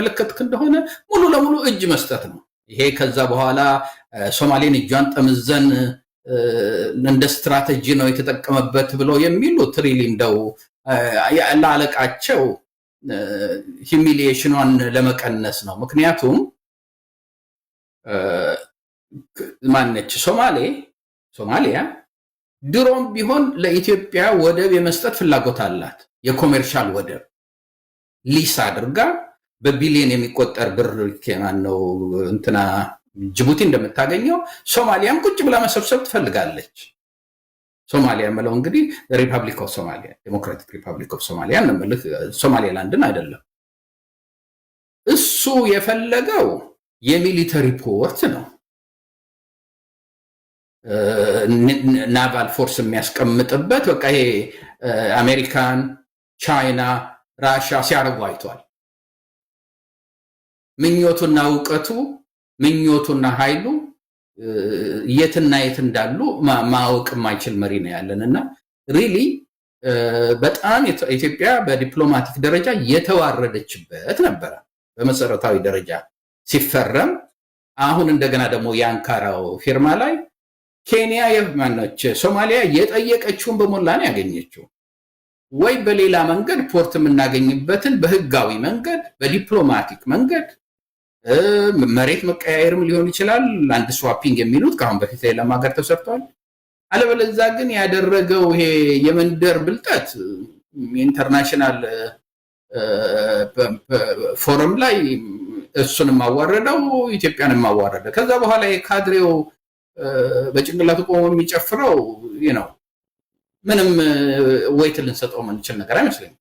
ለከትክ እንደሆነ ሙሉ ለሙሉ እጅ መስጠት ነው። ይሄ ከዛ በኋላ ሶማሌን እጇን ጠምዘን እንደ ስትራቴጂ ነው የተጠቀመበት ብለው የሚሉት ሪሊ እንደው ለአለቃቸው ሂሚሊዬሽኗን ለመቀነስ ነው። ምክንያቱም ማነች ሶማሊያ ድሮም ቢሆን ለኢትዮጵያ ወደብ የመስጠት ፍላጎት አላት። የኮሜርሻል ወደብ ሊስ አድርጋ በቢሊየን የሚቆጠር ብር ከማነው እንትና ጅቡቲ እንደምታገኘው ሶማሊያም ቁጭ ብላ መሰብሰብ ትፈልጋለች። ሶማሊያ ማለት እንግዲህ ሪፐብሊክ ኦፍ ሶማሊያ ዴሞክራቲክ ሪፐብሊክ ኦፍ ሶማሊያ እንመልክ ሶማሊላንድን አይደለም። እሱ የፈለገው የሚሊተሪ ፖርት ነው። ናቫል ፎርስ የሚያስቀምጥበት በቃ ይሄ አሜሪካን፣ ቻይና፣ ራሽያ ሲያደርጉ አይቷል። ምኞቱና እውቀቱ ምኞቱና ኃይሉ የትና የት እንዳሉ ማወቅ የማይችል መሪ ነው ያለንና ሪሊ በጣም ኢትዮጵያ በዲፕሎማቲክ ደረጃ የተዋረደችበት ነበረ በመሰረታዊ ደረጃ ሲፈረም። አሁን እንደገና ደግሞ የአንካራው ፊርማ ላይ ኬንያ የማነች ሶማሊያ የጠየቀችውን በሞላ ነው ያገኘችው። ወይ በሌላ መንገድ ፖርት የምናገኝበትን በህጋዊ መንገድ በዲፕሎማቲክ መንገድ መሬት መቀያየርም ሊሆን ይችላል፣ ላንድ ስዋፒንግ የሚሉት ከአሁን በፊት ሌላ ሀገር ተሰርቷል። አለበለዚያ ግን ያደረገው ይሄ የመንደር ብልጠት ኢንተርናሽናል ፎረም ላይ እሱንም ማዋረደው ኢትዮጵያንም ማዋረደ። ከዛ በኋላ የካድሬው በጭንቅላቱ ቆሞ የሚጨፍረው ነው ምንም ወይት ልንሰጠው የምንችል ነገር አይመስለኝም።